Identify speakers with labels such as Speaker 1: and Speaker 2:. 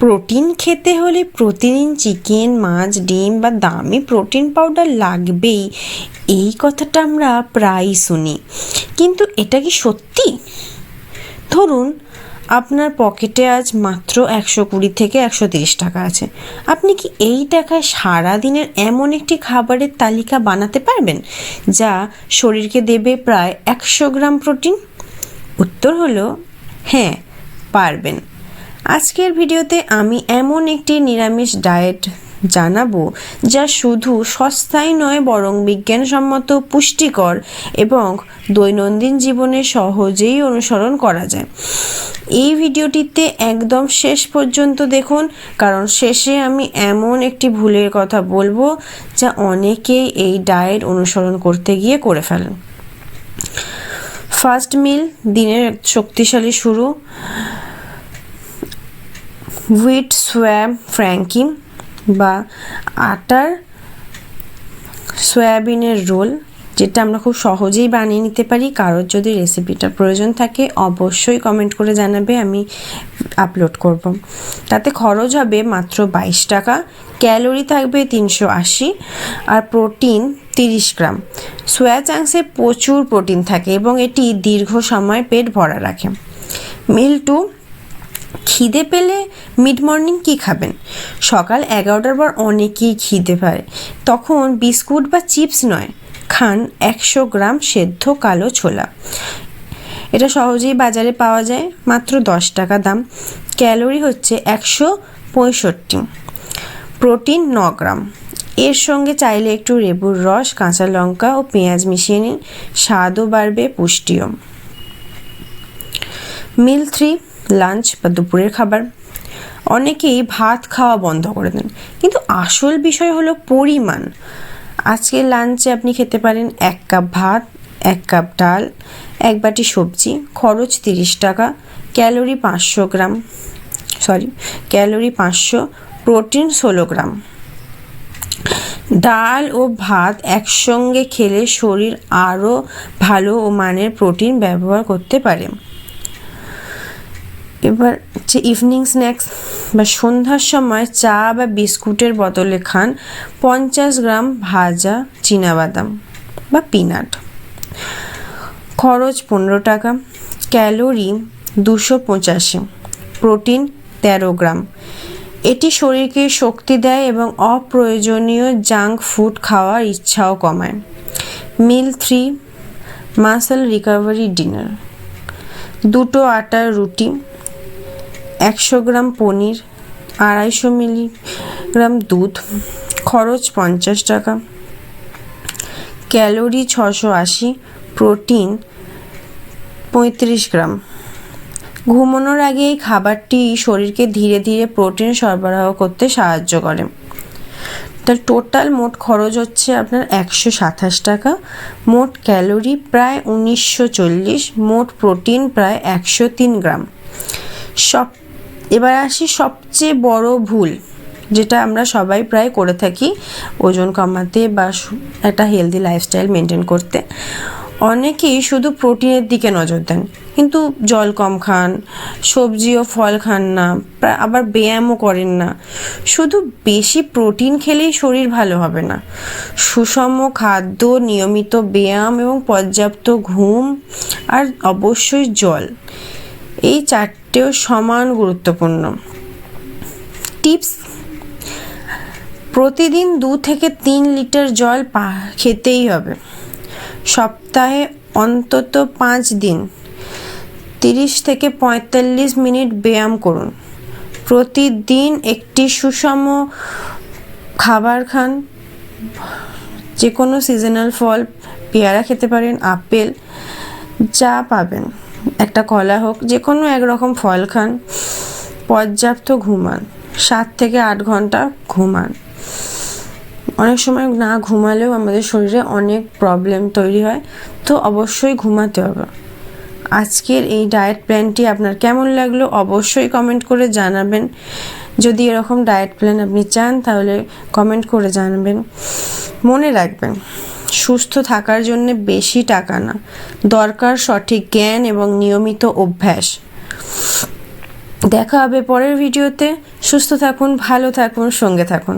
Speaker 1: Protein খেতে হলে প্রতিদিন চিকেন, মাছ, ডিম বা দামি প্রোটিন পাউডার লাগবেই, এই কথাটা আমরা প্রায়ই শুনি। কিন্তু এটা কি সত্যি? ধরুন আপনার পকেটে আজ মাত্র 120 থেকে 130 টাকা আছে। আপনি কি এই টাকায় সারাদিনের এমন একটি খাবারের তালিকা বানাতে পারবেন যা শরীরকে দেবে প্রায় 100 গ্রাম প্রোটিন? উত্তর হলো হ্যাঁ, পারবেন। আজকের ভিডিওতে আমি এমন একটি নিরামিষ ডায়েট জানাবো যা শুধু সস্তাই নয় বরং বিজ্ঞানসম্মত, পুষ্টিকর এবং দৈনন্দিন জীবনে সহজেই অনুসরণ করা যায়। এই ভিডিওটিতে একদম শেষ পর্যন্ত দেখুন, কারণ শেষে আমি এমন একটি ভুলের কথা বলবো যা অনেকেই এই ডায়েট অনুসরণ করতে গিয়ে করে ফেলেন। ফার্স্ট মিল, দিনের শক্তিশালী শুরু, হুইট সোয়া ফ্র্যাঙ্কি বা আটার সয়াবিনের রোল, যেটা আমরা খুব সহজেই বানিয়ে নিতে পারি। কারোর যদি রেসিপিটা প্রয়োজন থাকে অবশ্যই কমেন্ট করে জানাবে, আমি আপলোড করব। তাতে খরচ হবে মাত্র 22 টাকা, ক্যালোরি থাকবে 380 আর প্রোটিন 30 গ্রাম। সোয়া চাংসে প্রচুর প্রোটিন থাকে এবং এটি দীর্ঘ সময় পেট ভরা রাখে। মিল 2, খিদে পেলে মিড মর্নিং কী খাবেন? সকাল 11টার পর অনেকেই খিদে পায়, তখন বিস্কুট বা চিপস নয়, খান 100 গ্রাম সেদ্ধ কালো ছোলা। এটা সহজেই বাজারে পাওয়া যায়, মাত্র 10 টাকা দাম। ক্যালোরি হচ্ছে 165, প্রোটিন 9 গ্রাম। এর সঙ্গে চাইলে একটু লেবুর রস, কাঁচা লঙ্কা ও পেঁয়াজ মিশিয়ে নিন, স্বাদও বাড়বে, পুষ্টিও। মিল 3, লাঞ্চ বা দুপুরের খাবার। অনেকেই ভাত খাওয়া বন্ধ করে দেন, কিন্তু আসল বিষয় হলো পরিমাণ। আজকে লাঞ্চে আপনি খেতে পারেন 1 কাপ ভাত, 1 কাপ ডাল, 1 বাটি সবজি, খরচ 30 টাকা, ক্যালোরি 500, প্রোটিন 16 গ্রাম। ডাল ও ভাত একসঙ্গে খেলে শরীর আরও ভালো ও মানের প্রোটিন ব্যবহার করতে পারে। এবার হচ্ছে ইভিনিং স্ন্যাক্স বা সন্ধ্যার সময় চা বা বিস্কুটের বদলে খান 50 গ্রাম ভাজা চীনাবাদাম বা পিনাট। খরচ 15 টাকা, ক্যালোরি 285, প্রোটিন 13 গ্রাম। এটি শরীরকে শক্তি দেয় এবং অপ্রয়োজনীয় জাঙ্ক ফুড খাওয়ার ইচ্ছাও কমায়। মিল 3, মাসল রিকভারি ডিনার। 2 আটার রুটি, 100 গ্রাম পনির, 250 মিলিগ্রাম দুধ। খরচ 50 টাকা, ক্যালোরি 680, প্রোটিন 35 গ্রাম। ঘুমানোর আগে এই খাবারটি শরীরকে ধীরে ধীরে প্রোটিন সরবরাহ করতে সাহায্য করে। তার টোটাল মোট খরচ হচ্ছে আপনার 127 টাকা, মোট ক্যালোরি প্রায় 1940, মোট প্রোটিন প্রায় 103 গ্রাম। এবার আসি সবচেয়ে বড় ভুল, যেটা আমরা সবাই প্রায় করে থাকি ওজন কমাতে বা একটা হেলদি লাইফস্টাইল মেনটেন করতে। অনেকেই শুধু প্রোটিনের দিকে নজর দেন, কিন্তু জল কম খান, সবজি ও ফল খান না, আবার ব্যায়ামও করেন না। শুধু বেশি প্রোটিন খেলেই শরীর ভালো হবে না। সুষম খাদ্য, নিয়মিত ব্যায়াম এবং পর্যাপ্ত ঘুম আর অবশ্যই জল, এই 4টেও সমান গুরুত্বপূর্ণ। টিপস: প্রতিদিন 2 থেকে 3 লিটার জল খেতেই হবে। সপ্তাহে অন্তত 5 দিন 30 থেকে 45 মিনিট ব্যায়াম করুন। প্রতিদিন একটি সুষম খাবার খান, যে কোনো সিজনাল ফল, পেয়ারা খেতে পারেন, আপেল, যা পাবেন, একটা কলা হোক, যে কোনো একরকম ফল খান। পর্যাপ্ত ঘুমান, 7 থেকে 8 ঘন্টা ঘুমান। অনেক সময় না ঘুমালেও আমাদের শরীরে অনেক প্রবলেম তৈরি হয়, তো অবশ্যই ঘুমাতে হবে। আজকের এই ডায়েট প্ল্যানটি আপনার কেমন লাগলো অবশ্যই কমেন্ট করে জানাবেন। যদি এরকম ডায়েট প্ল্যান আপনি চান তাহলে কমেন্ট করে জানাবেন। মনে রাখবেন, সুস্থ থাকার জন্য বেশি টাকা না, দরকার সঠিক জ্ঞান এবং নিয়মিত অভ্যাস। দেখা হবে পরের ভিডিওতে। সুস্থ থাকুন, ভালো থাকুন, সঙ্গে থাকুন।